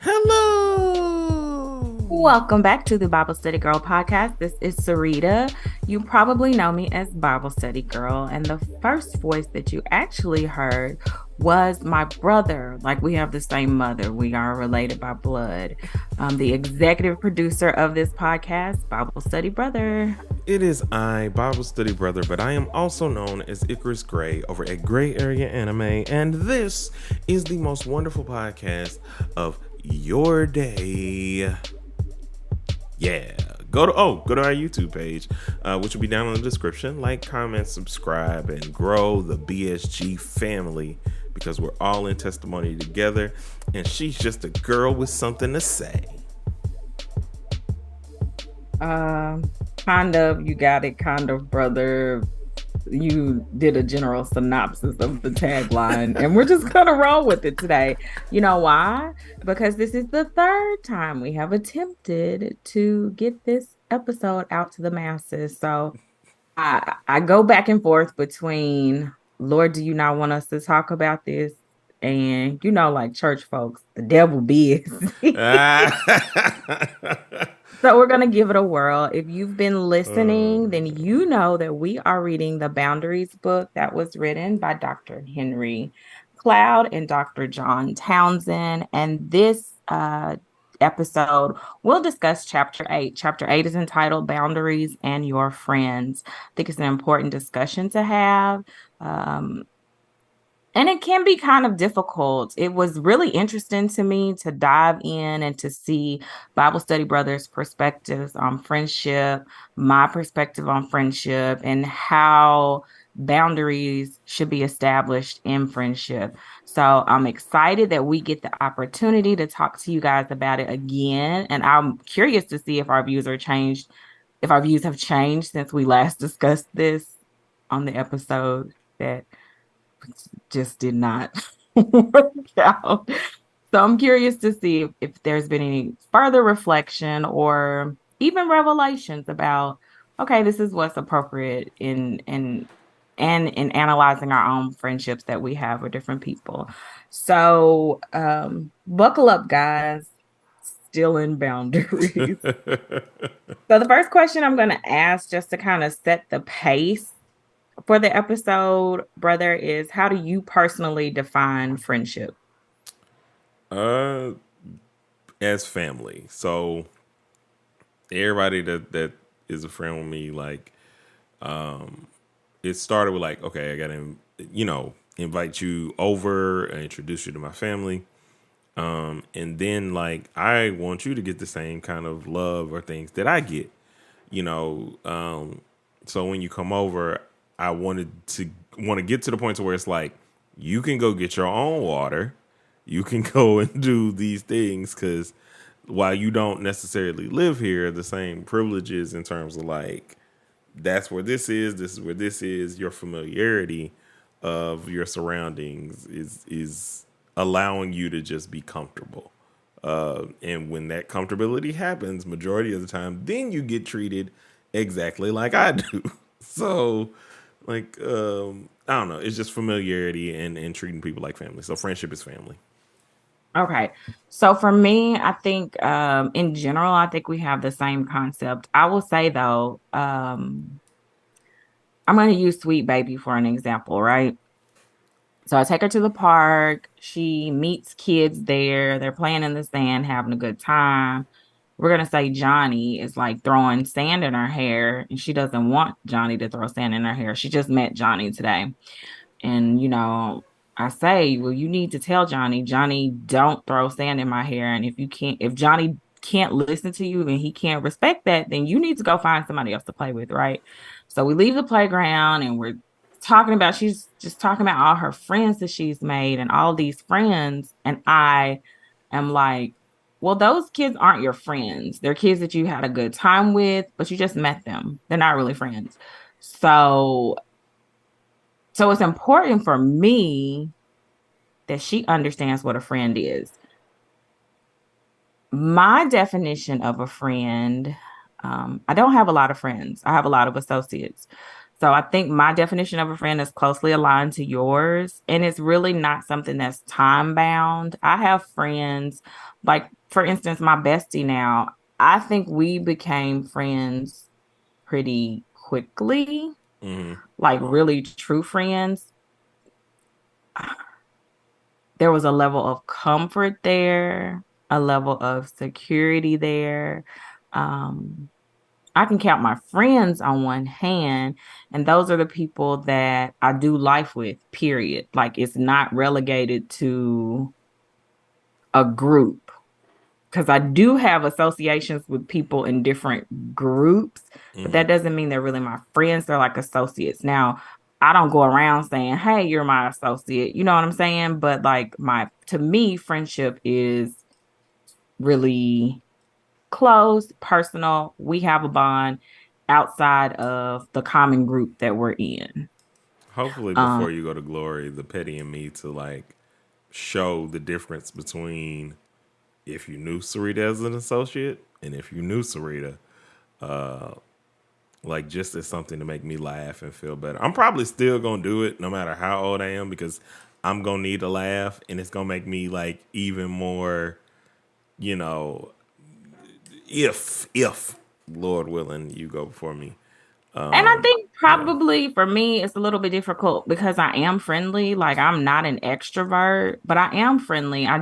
Hello. Welcome back to the Bible Study Girl podcast. This is Sarita. You probably know me as Bible Study Girl, and the first voice that you actually heard was my brother. Like, we have the same mother, we are related by blood. The executive producer of this podcast, Bible Study Brother. It is I, Bible Study Brother, but I am also known as Icarus Gray over at Gray Area Anime, and this is the most wonderful podcast of your day. Yeah, go to our YouTube page, which will be down in the description. Like, comment, subscribe, and grow the BSG family because we're all in testimony together, and she's just a girl with something to say. Kind of, you got it, kind of, brother. You did a general synopsis of the tagline, and we're just gonna roll with it today. You know why? Because this is the third time we have attempted to get this episode out to the masses. So I go back and forth between, Lord, do you not want us to talk about this? And like church folks, the devil busy. So we're going to give it a whirl. If you've been listening, then you know that we are reading the Boundaries book that was written by Dr. Henry Cloud and Dr. John Townsend. And this episode, we'll discuss chapter 8. Chapter 8 is entitled Boundaries and Your Friends. I think it's an important discussion to have. And it can be kind of difficult. It was really interesting to me to dive in and to see Bible Study Brothers' perspectives on friendship, my perspective on friendship, and how boundaries should be established in friendship. So I'm excited that we get the opportunity to talk to you guys about it again. And I'm curious to see if our views have changed since we last discussed this on the episode that just did not work out. So I'm curious to see if there's been any further reflection or even revelations about, okay, this is what's appropriate in analyzing our own friendships that we have with different people. So buckle up, guys. Still in boundaries. So the first question I'm going to ask, just to kind of set the pace for the episode, brother, is how do you personally define friendship? As family. So everybody that is a friend with me, like, it started with like, okay, I gotta, invite you over and introduce you to my family. And then like, I want you to get the same kind of love or things that I get, so when you come over, I want to get to the point to where it's like, you can go get your own water. You can go and do these things because while you don't necessarily live here, the same privileges in terms of like, that's where this is where this is, your familiarity of your surroundings is allowing you to just be comfortable. And when that comfortability happens, majority of the time, then you get treated exactly like I do. So, like, I don't know. It's just familiarity and treating people like family. So friendship is family. Okay. So for me, I think in general, I think we have the same concept. I will say though, I'm going to use Sweet Baby for an example, right? So I take her to the park. She meets kids there. They're playing in the sand, having a good time. We're going to say Johnny is like throwing sand in her hair, and she doesn't want Johnny to throw sand in her hair. She just met Johnny today. And, I say, well, you need to tell Johnny, don't throw sand in my hair. And if Johnny can't listen to you and he can't respect that, then you need to go find somebody else to play with, right? So we leave the playground and she's just talking about all her friends that she's made and all these friends. And I am like, well, those kids aren't your friends. They're kids that you had a good time with, but you just met them. They're not really friends. So it's important for me that she understands what a friend is. My definition of a friend, I don't have a lot of friends. I have a lot of associates. So I think my definition of a friend is closely aligned to yours, and it's really not something that's time bound. I have friends, like for instance, my bestie now, I think we became friends pretty quickly, Mm-hmm. like really true friends. There was a level of comfort there, a level of security there. Um, I can count my friends on one hand, and those are the people that I do life with, period. Like it's not relegated to a group because I do have associations with people in different groups, but Mm-hmm. that doesn't mean they're really my friends. They're like associates. Now, I don't go around saying, "Hey, you're my associate." You know what I'm saying? But like my to me, friendship is really close, personal. We have a bond outside of the common group that we're in. Hopefully, Um, before you go to glory, the petty in me to like show the difference between if you knew Sarita as an associate and if you knew Sarita, like just as something to make me laugh and feel better. I'm probably still gonna do it no matter how old I am because I'm gonna need to laugh and it's gonna make me like even more, you know, if Lord willing you go before me. and I think Yeah. probably for me, it's a little bit difficult because I am friendly. Like I'm not an extrovert, but I am friendly. I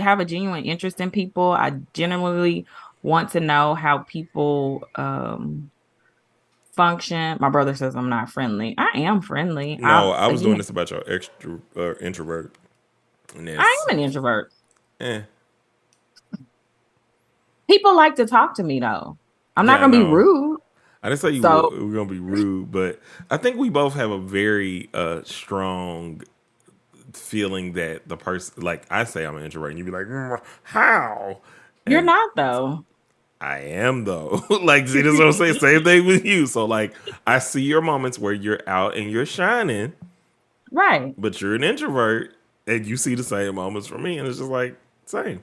have a genuine interest in people. I genuinely want to know how people function. My brother says I'm not friendly. I am friendly. No, I was doing Again, this about your extra introvert. And I that's am an introvert. eh. People like to talk to me though. I'm not Yeah, I gonna be know. rude. I didn't say you So were gonna be rude, but I think we both have a very strong feeling that the person, like I say, I'm an introvert, and you'd be like, how? you're And not though. I am though. Like, see, this is what I'm saying. Same thing with you. So, like, I see your moments where you're out and you're shining, Right. but you're an introvert, and you see the same moments from me, and it's just like same.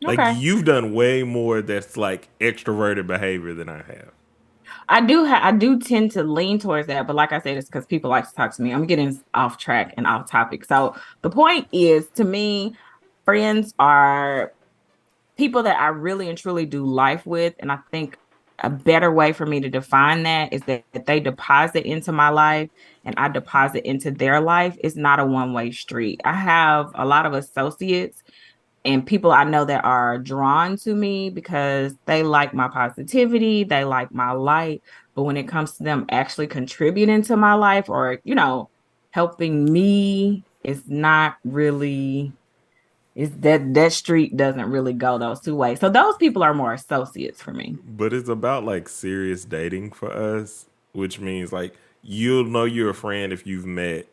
Like, Okay. you've done way more that's like extroverted behavior than I have. I do tend to lean towards that, but like I said, it's because people like to talk to me. I'm getting off track and off topic. So the point is to me, friends are people that I really and truly do life with. And I think a better way for me to define that is that they deposit into my life and I deposit into their life. It's not a one-way street. I have a lot of associates and people I know that are drawn to me because they like my positivity, they like my light. But when it comes to them actually contributing to my life or, helping me, it's not really it's that street doesn't really go those two ways. So those people are more associates for me. But it's about like serious dating for us, which means like you'll know you're a friend if you've met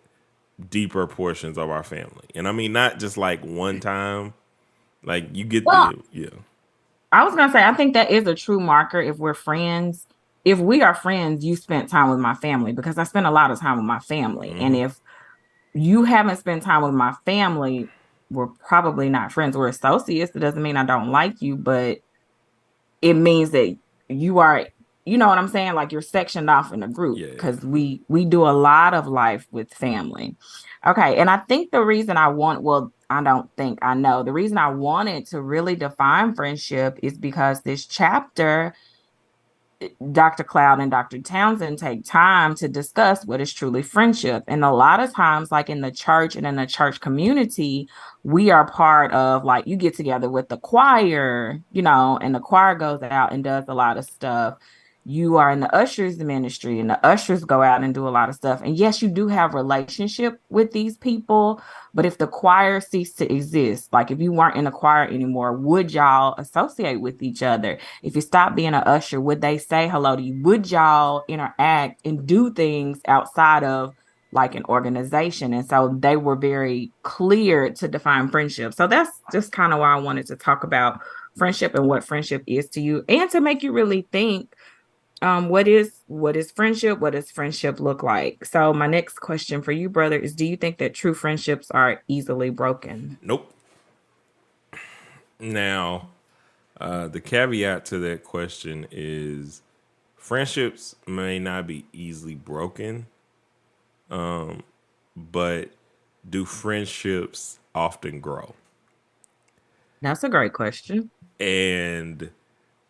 deeper portions of our family. And I mean, not just like one time. Like you get Well, the yeah. I was gonna say I think that is a true marker if we're friends. If we are friends, you spent time with my family because I spend a lot of time with my family. And Hmm. if you haven't spent time with my family, we're probably not friends. We're associates. It doesn't mean I don't like you, but it means that you are, you know what I'm saying? Like you're sectioned off in a group Yeah, because yeah. we do a lot of life with family. Okay, and I think the reason I don't think I know the reason I wanted to really define friendship is because this chapter Dr. Cloud and Dr. Townsend take time to discuss what is truly friendship. And a lot of times, like in the church and in the church community, we are part of like you get together with the choir, and the choir goes out and does a lot of stuff. You are in the ushers ministry and the ushers go out and do a lot of stuff. And yes, you do have relationship with these people, but if the choir ceased to exist, like if you weren't in the choir anymore, would y'all associate with each other? If you stop being an usher, would they say hello to you? Would y'all interact and do things outside of like an organization? And so they were very clear to define friendship. So that's just kind of why I wanted to talk about friendship and what friendship is to you and to make you really think what is friendship? What does friendship look like? So my next question for you, brother, is do you think that true friendships are easily broken? Nope. Now, the caveat to that question is friendships may not be easily broken, but do friendships often grow? That's a great question. And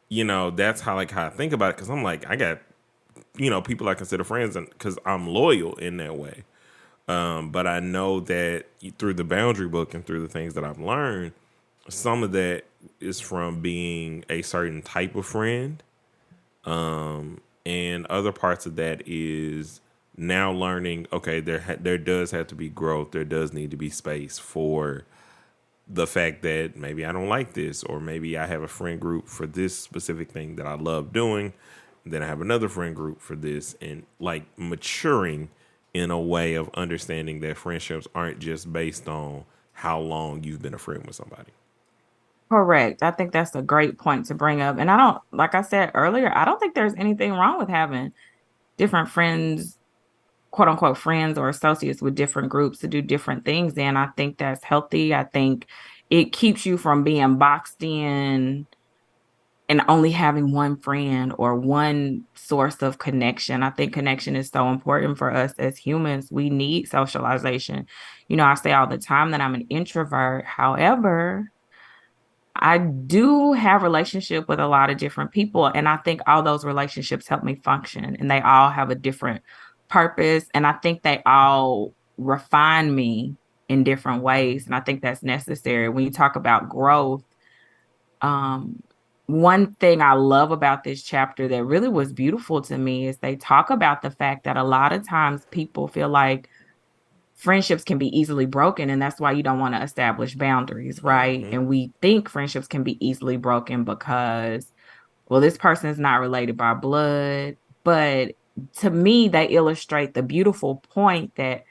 that's how I think about it, because I'm like, I got people I consider friends, and because I'm loyal in that way. But I know that through the boundary book and through the things that I've learned, some of that is from being a certain type of friend. And other parts of that is now learning, okay, there does have to be growth. There does need to be space for the fact that maybe I don't like this, or maybe I have a friend group for this specific thing that I love doing. Then I have another friend group for this, and like maturing in a way of understanding that friendships aren't just based on how long you've been a friend with somebody. Correct. I think that's a great point to bring up. And I don't, like I said earlier, I don't think there's anything wrong with having different friends, quote unquote, friends or associates with different groups to do different things. And I think that's healthy. I think it keeps you from being boxed in and only having one friend or one source of connection. I think connection is so important for us as humans. We need socialization. I say all the time that I'm an introvert. However, I do have relationship with a lot of different people, and I think all those relationships help me function, and they all have a different purpose, and I think they all refine me in different ways, and I think that's necessary. When you talk about growth, um, one thing I love about this chapter that really was beautiful to me is they talk about the fact that a lot of times people feel like friendships can be easily broken, and that's why you don't want to establish boundaries, right? Mm-hmm. And we think friendships can be easily broken because, well, this person is not related by blood. But to me, they illustrate the beautiful point that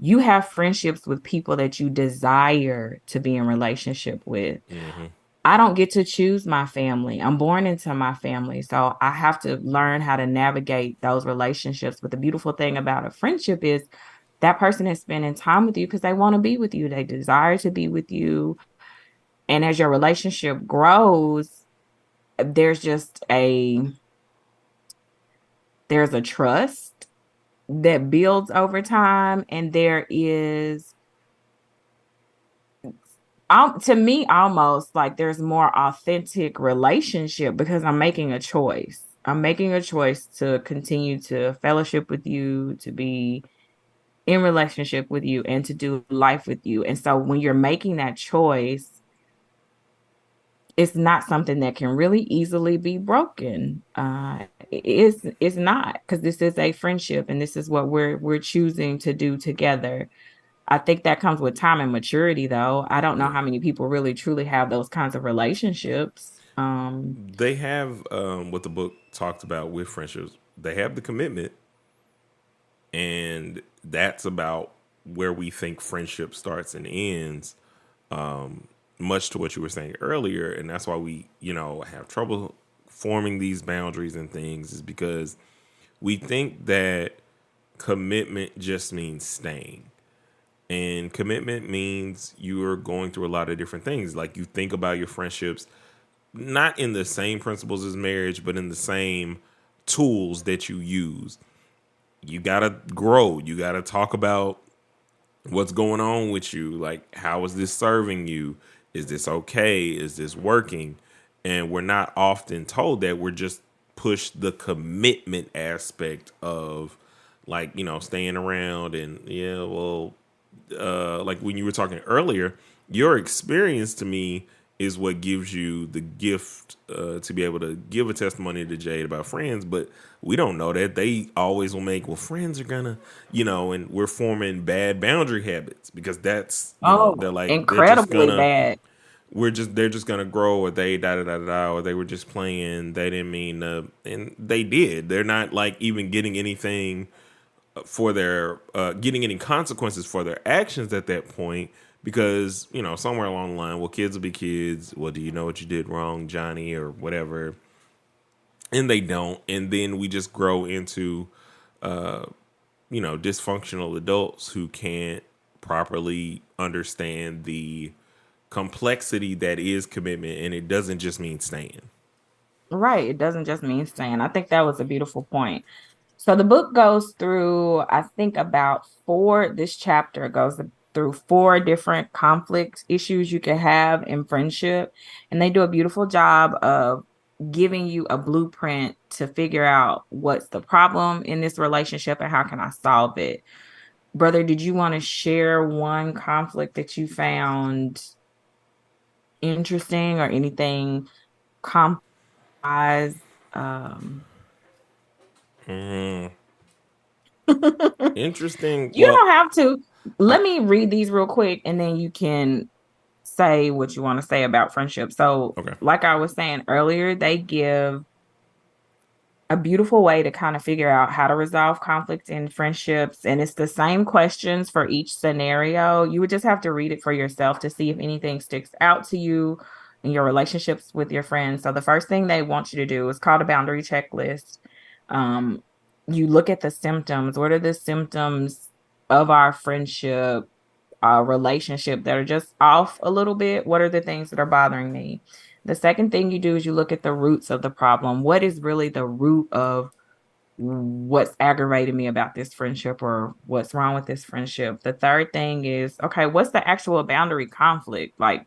you have friendships with people that you desire to be in relationship with. Mm-hmm. I don't get to choose my family. I'm born into my family. So I have to learn how to navigate those relationships. But the beautiful thing about a friendship is that person is spending time with you because they want to be with you. They desire to be with you. And as your relationship grows, there's just there's a trust that builds over time. And there is, to me, almost like there's more authentic relationship because I'm making a choice. I'm making a choice to continue to fellowship with you, to be in relationship with you, and to do life with you. And so when you're making that choice, it's not something that can really easily be broken. It's not, because this is a friendship and this is what we're choosing to do together. I think that comes with time and maturity, though. I don't know Yeah. how many people really truly have those kinds of relationships. They have what the book talked about with friendships. They have the commitment, and that's about where we think friendship starts and ends. Much to what you were saying earlier, and that's why we, have trouble forming these boundaries and things, is because we think that commitment just means staying. And commitment means you are going through a lot of different things. Like, you think about your friendships not in the same principles as marriage, but in the same tools that you use. You got to grow. You got to talk about what's going on with you. Like, how is this serving you? Is this okay? Is this working? And we're not often told that. We're just pushed the commitment aspect of, like, staying around. And yeah, well, like when you were talking earlier, your experience to me is what gives you the gift to be able to give a testimony to Jade about friends. But we don't know that. They always will make, well, friends are gonna, and we're forming bad boundary habits because that's, Oh, they're just incredibly gonna, bad. they're just gonna grow, or they da da da da, or they were just playing. They didn't mean and they did. They're not like even getting anything for their getting any consequences for their actions at that point, because somewhere along the line, well, kids will be kids. Well, do you know what you did wrong, Johnny, or whatever? And they don't, and then we just grow into dysfunctional adults who can't properly understand the complexity that is commitment, and it doesn't just mean staying. Right. It doesn't just mean staying. I think that was a beautiful point. So the book goes through, I think about this chapter goes through four different conflict issues you can have in friendship. And they do a beautiful job of giving you a blueprint to figure out what's the problem in this relationship and how can I solve it. Brother, did you want to share one conflict that you found interesting or anything compromise? Um, Mm, you interesting. don't Well, have to. I, Let me read these real quick and then you can say what you want to say about friendship. So, okay. like I was saying earlier, they give a beautiful way to kind of figure out how to resolve conflict in friendships. And it's the same questions for each scenario. You would just have to read it for yourself to see if anything sticks out to you in your relationships with your friends. So the first thing they want you to do is called a boundary checklist. Um, you look at the symptoms. What are the symptoms of our friendship, our relationship that are just off a little bit? What are the things that are bothering me? The second thing you do is you look at the roots of the problem. What is really the root of what's aggravating me about this friendship or what's wrong with this friendship? The third thing is, okay, what's the actual boundary conflict? Like,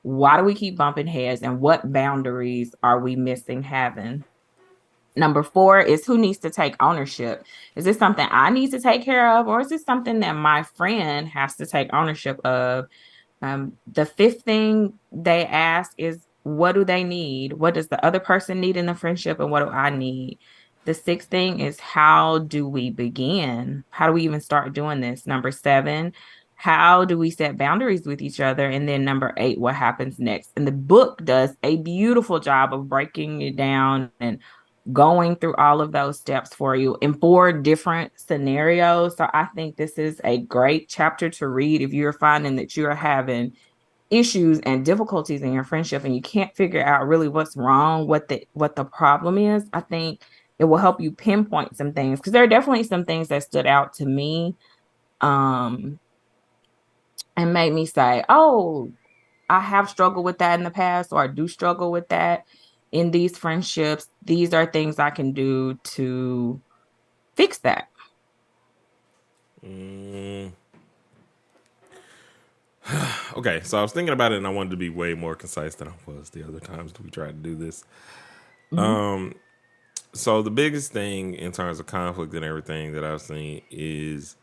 why do we keep bumping heads and what boundaries are we missing having? Number four is who needs to take ownership. Is this something I need to take care of, or is this something that my friend has to take ownership of? The fifth thing they ask is, what do they need? What does the other person need in the friendship, and what do I need? The sixth thing is, how do we begin? How do we even start doing this? Number seven, how do we set boundaries with each other? And then number eight, what happens next? And the book does a beautiful job of breaking it down and going through all of those steps for you in four different scenarios. So I think this is a great chapter to read if you're finding that you're having issues and difficulties in your friendship and you can't figure out really what's wrong, what the problem is. I think it will help you pinpoint some things because there are definitely some things that stood out to me um and made me say, "Oh, I have struggled with that in the past, or I do struggle with that in these friendships. These are things I can do to fix that." Mm, okay. So I was thinking about it, and I wanted to be way more concise than I was the other times that we tried to do this. Mhm. Um, so the biggest thing in terms of conflict and everything that I've seen is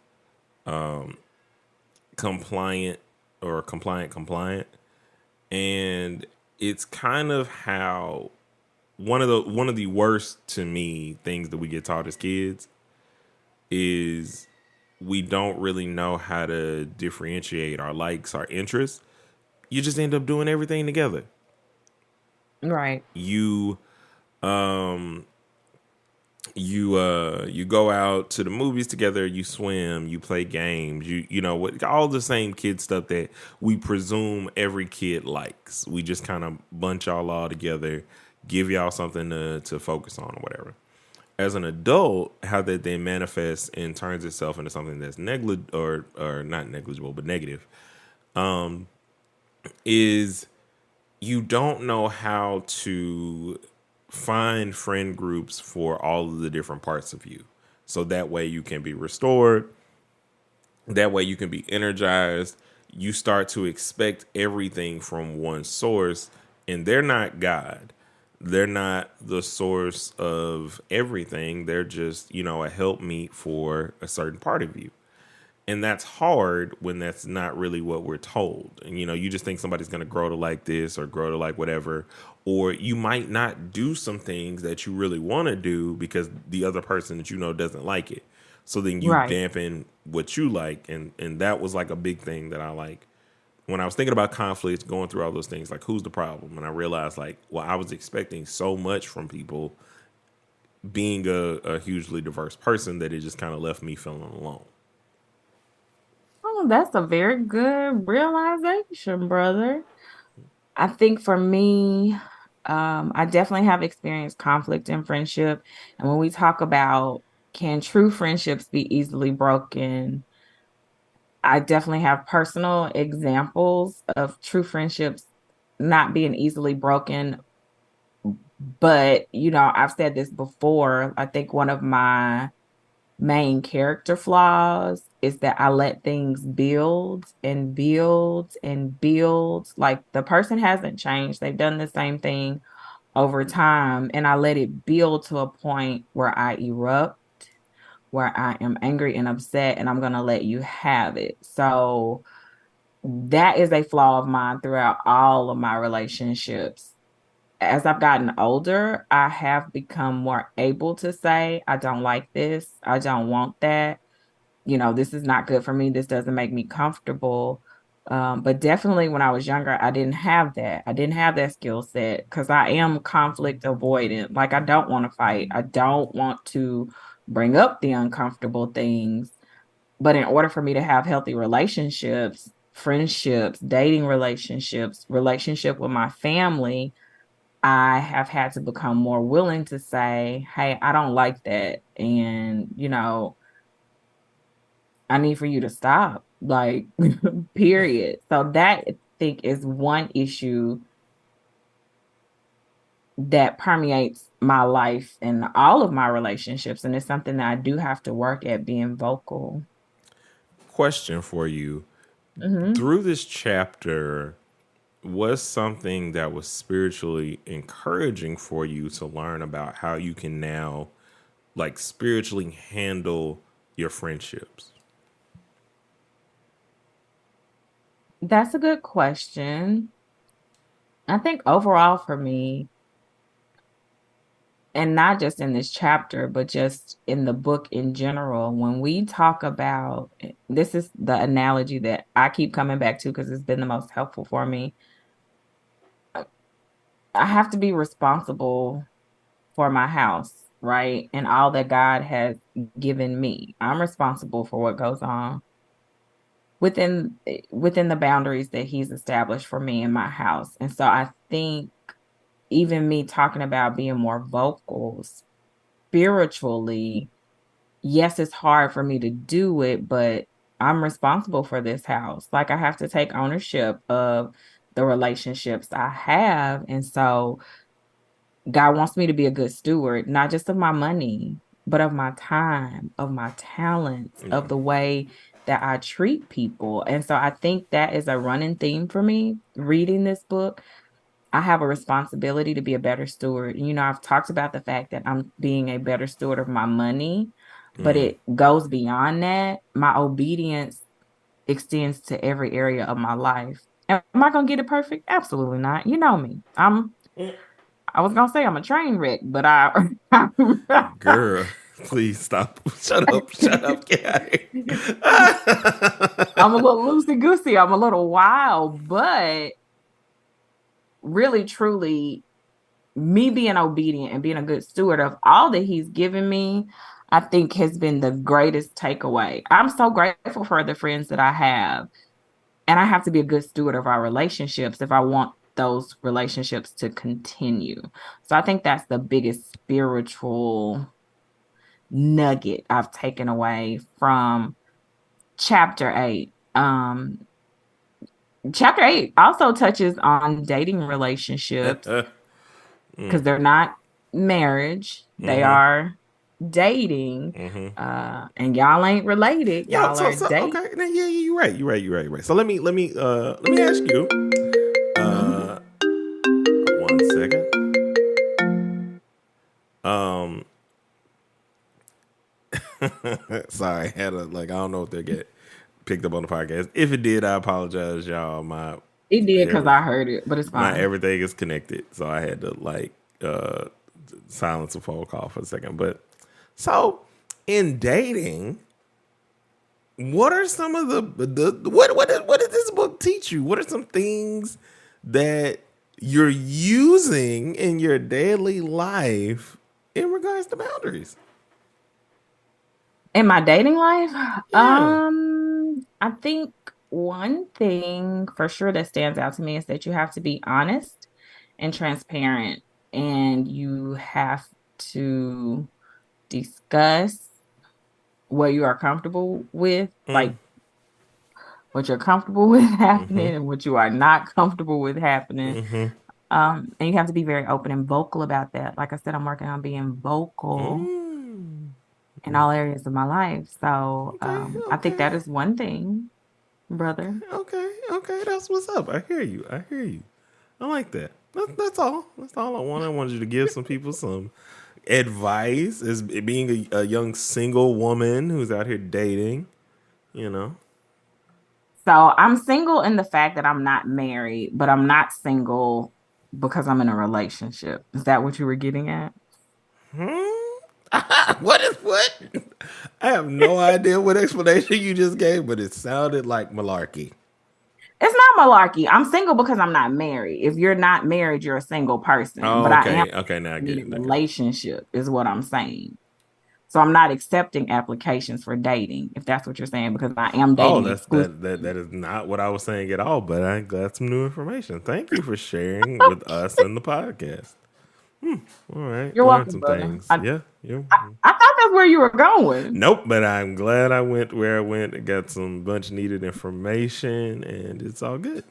compliant or compliant, and it's kind of how one of the worst to me things that we get taught as kids is we don't really know how to differentiate our likes, our interests. You just end up doing everything together. Right. You um you go out to the movies together, you swim, you play games, you know what, all the same kid stuff that we presume every kid likes. We just kind of bunch y'all all together, give y'all something to focus on or whatever. As an adult, how that then manifests and turns itself into something that's or not negligible but negative, is you don't know how to find friend groups for all of the different parts of you. So that way you can be restored. That way you can be energized. You start to expect everything from one source, and they're not God. They're not the source of everything. They're just, a helpmeet for a certain part of you. And that's hard when that's not really what we're told. And you just think somebody's going to grow to like this or grow to like whatever, or you might not do some things that you really want to do because the other person that doesn't like it. So then you Right. dampen what you like, and that was like a big thing that I like when I was thinking about conflicts, going through all those things, like who's the problem? And I realized like, well, I was expecting so much from people being a hugely diverse person that it just kind of left me feeling alone. Oh, that's a very good realization, brother. I think for me, I definitely have experienced conflict in friendship. And when we talk about can true friendships be easily broken, I definitely have personal examples of true friendships not being easily broken But, I've said this before. I think one of my main character flaws is that I let things build and build and build. Like the person hasn't changed, they've done the same thing over time. And I let it build to a point where I erupt, where I am angry and upset, and I'm going to let you have it. So that is a flaw of mine throughout all of my relationships. As I've gotten older, I have become more able to say, I don't like this. I don't want that. This is not good for me. This doesn't make me comfortable. But definitely when I was younger, I didn't have that. I didn't have that skill set because I am conflict avoidant. Like, I don't want to fight. I don't want to bring up the uncomfortable things. But in order for me to have healthy relationships, friendships, dating relationships, relationship with my family, I have had to become more willing to say, hey, I don't like that. And, I need for you to stop. Like, period. So that I think is one issue that permeates my life and all of my relationships. And it's something that I do have to work at, being vocal. Question for you. Hmm. Through this chapter, was something that was spiritually encouraging for you to learn about how you can now like spiritually handle your friendships? That's a good question. I think overall for me, and not just in this chapter, but just in the book in general, when we talk about this, is the analogy that I keep coming back to because it's been the most helpful for me. I have to be responsible for my house, right? And all that God has given me. I'm responsible for what goes on within the boundaries that he's established for me in my house. And so I think even me talking about being more vocal spiritually, yes, it's hard for me to do it, but I'm responsible for this house. Like, I have to take ownership of the relationships I have. And so God wants me to be a good steward, not just of my money, but of my time, of my talents, Yeah. of the way that I treat people. And so I think that is a running theme for me reading this book. I have a responsibility to be a better steward. I've talked about the fact that I'm being a better steward of my money, but Mm. it goes beyond that. My obedience extends to every area of my life. Am I going to get it perfect? Absolutely not. You know me. I was gonna say I'm a train wreck, but I'm Girl, please stop. Shut up. Shut up. Get out of a here. little loosey goosey. I'm a little wild, but really, truly, me being obedient and being a good steward of all that he's given me, I think has been the greatest takeaway. I'm so grateful for the friends that I have, and I have to be a good steward of our relationships if I want those relationships to continue. So I think that's the biggest spiritual nugget I've taken away from chapter 8. Chapter 8 also touches on dating relationships because they're not marriage, they Mm-hmm. are dating. Mm-hmm. And y'all ain't related, Yeah. y'all So are so dating. okay. Now, yeah, you're right. You're right. You're right. You're right. So let me ask you. Mhm. Uh, 1 second. Um, sorry, I had a like I don't know if they get picked up on the podcast. If it did, I apologize, y'all. It did because Every, I heard it, but it's my fine. everything is connected, so I had to like silence a phone call for a second. But so in dating, what are some of what did this book teach you? What are some things that you're using in your daily life in regards to boundaries? In my dating life, Yeah. I think one thing for sure that stands out to me is that you have to be honest and transparent, and you have to discuss what you are comfortable with, Mm. like what you're comfortable with happening and what you are not comfortable with happening. And you have to be very open and vocal about that. Like I said, I'm working on being vocal Mm. in all areas of my life. So Okay, I think okay, that is one thing, brother. okay, okay. That's what's up. I hear you. I hear you. I like that. That's all. That's all I want. I wanted you to give some people some advice as being a young single woman who's out here dating. You know. So I'm single in the fact that I'm not married, but I'm not single because I'm in a relationship. Is that what you were getting at? Hmm? What is what? I have no idea what explanation you just gave, but it sounded like malarkey. It's not malarkey. I'm single because I'm not married. If you're not married, you're a single person. Oh, But I am okay, okay. Now I in get a it. Okay. relationship, is what I'm saying. So I'm not accepting applications for dating, if that's what you're saying, because I am Oh, dating that is not what I was saying at all. But I got some new information. Thank you for sharing with us and the podcast. All right, You're learned welcome, some brother. things. Yeah, yeah. I thought that's where you were going. Nope, but I'm glad I went where I went and got some bunch needed information, and it's all good.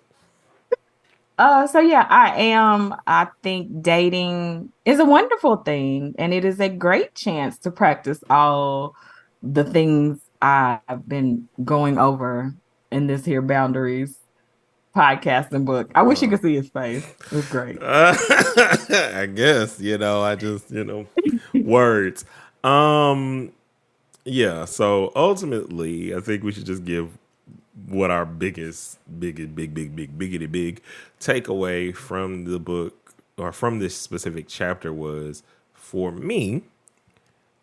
So yeah, I am. I think dating is a wonderful thing, and it is a great chance to practice all the things I've been going over in this here boundaries podcast and book. I wish you could see his face. It's great. I guess I just words. Um, yeah. So ultimately, I think we should just give what our biggity big takeaway from the book or from this specific chapter was. For me,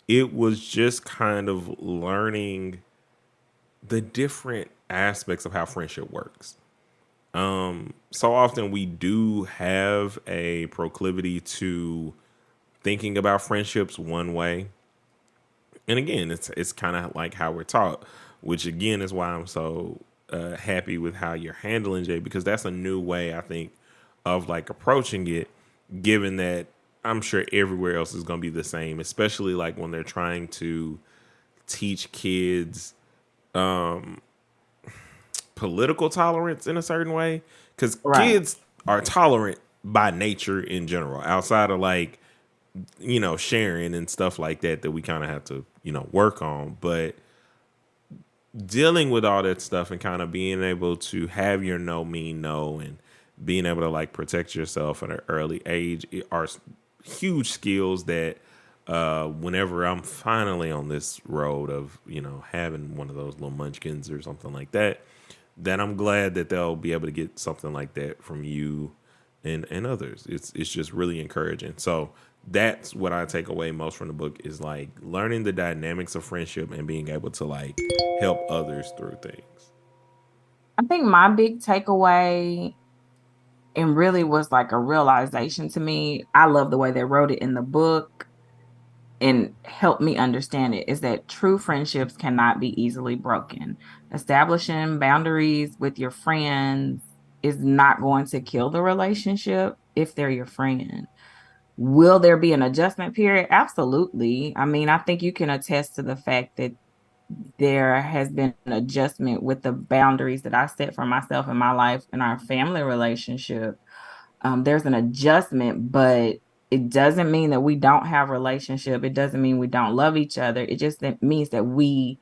it was just kind of learning the different aspects of how friendship works. So often we do have a proclivity to thinking about friendships one way. And again, it's kind of like how we're taught, which again is why I'm so happy with how you're handling Jay, because that's a new way I think of like approaching it, given that I'm sure everywhere else is going to be the same, especially like when they're trying to teach kids political tolerance in a certain way, because Right. kids are tolerant by nature in general, outside of like sharing and stuff like that we kind of have to work on. But dealing with all that stuff and kind of being able to have your no mean no, and being able to like protect yourself at an early age are huge skills that whenever I'm finally on this road of having one of those little munchkins or something like that, then I'm glad that they'll be able to get something like that from you and others. It's just really encouraging. So that's what I take away most from the book, is like learning the dynamics of friendship and being able to like help others through things. I think my big takeaway and really was like a realization to me. I love the way they wrote it in the book and helped me understand it, is that true friendships cannot be easily broken. Establishing boundaries with your friends is not going to kill the relationship if they're your friend. Will there be an adjustment period? Absolutely. I mean, I think you can attest to the fact that there has been an adjustment with the boundaries that I set for myself in my life and our family relationship. There's an adjustment, but it doesn't mean that we don't have relationship. It doesn't mean we don't love each other. It just means that we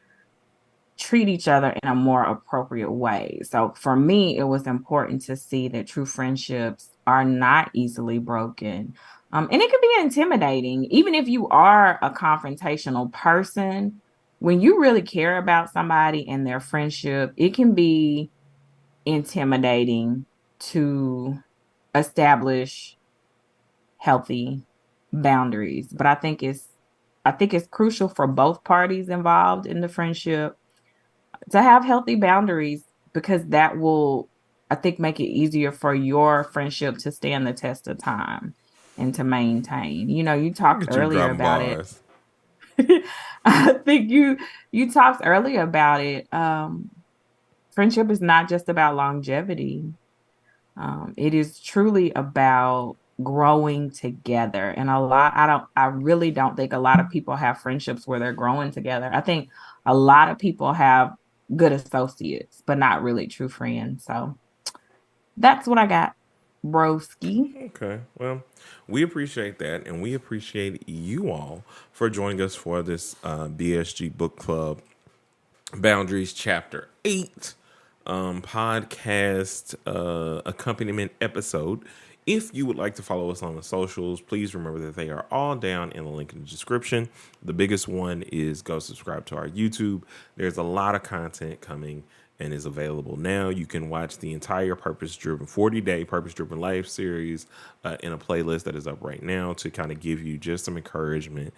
treat each other in a more appropriate way. So for me, it was important to see that true friendships are not easily broken. And it can be intimidating, even if you are a confrontational person. When you really care about somebody and their friendship, it can be intimidating to establish healthy boundaries. But I think it's crucial for both parties involved in the friendship to have healthy boundaries, because that will, I think, make it easier for your friendship to stand the test of time and to maintain. You Look talked at you earlier dropping about it. bars. I think you talked earlier about it. Friendship is not just about longevity. It is truly about growing together. And I really don't think a lot of people have friendships where they're growing together. I think a lot of people have good associates, but not really true friends. So that's what I got. Broski. Okay. Well, we appreciate that, and we appreciate you all for joining us for this BSG Book Club Boundaries Chapter 8 podcast accompaniment episode. If you would like to follow us on the socials, please remember that they are all down in the link in the description. The biggest one is go subscribe to our YouTube. There's a lot of content coming and is available now. You can watch the entire Purpose Driven 40-day Purpose Driven Life series in a playlist that is up right now to kind of give you just some encouragement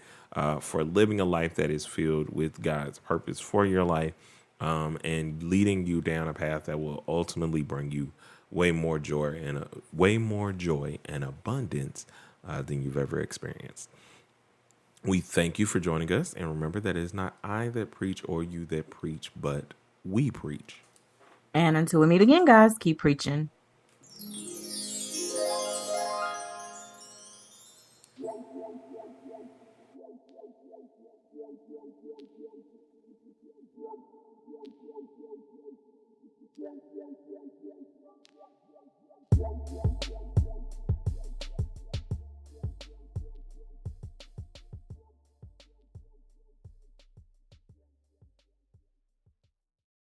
for living a life that is filled with God's purpose for your life, and leading you down a path that will ultimately bring you way more joy and abundance than you've ever experienced. We thank you for joining us, and remember that it is not I that preach or you that preach, but we preach. And until we meet again, guys, keep preaching.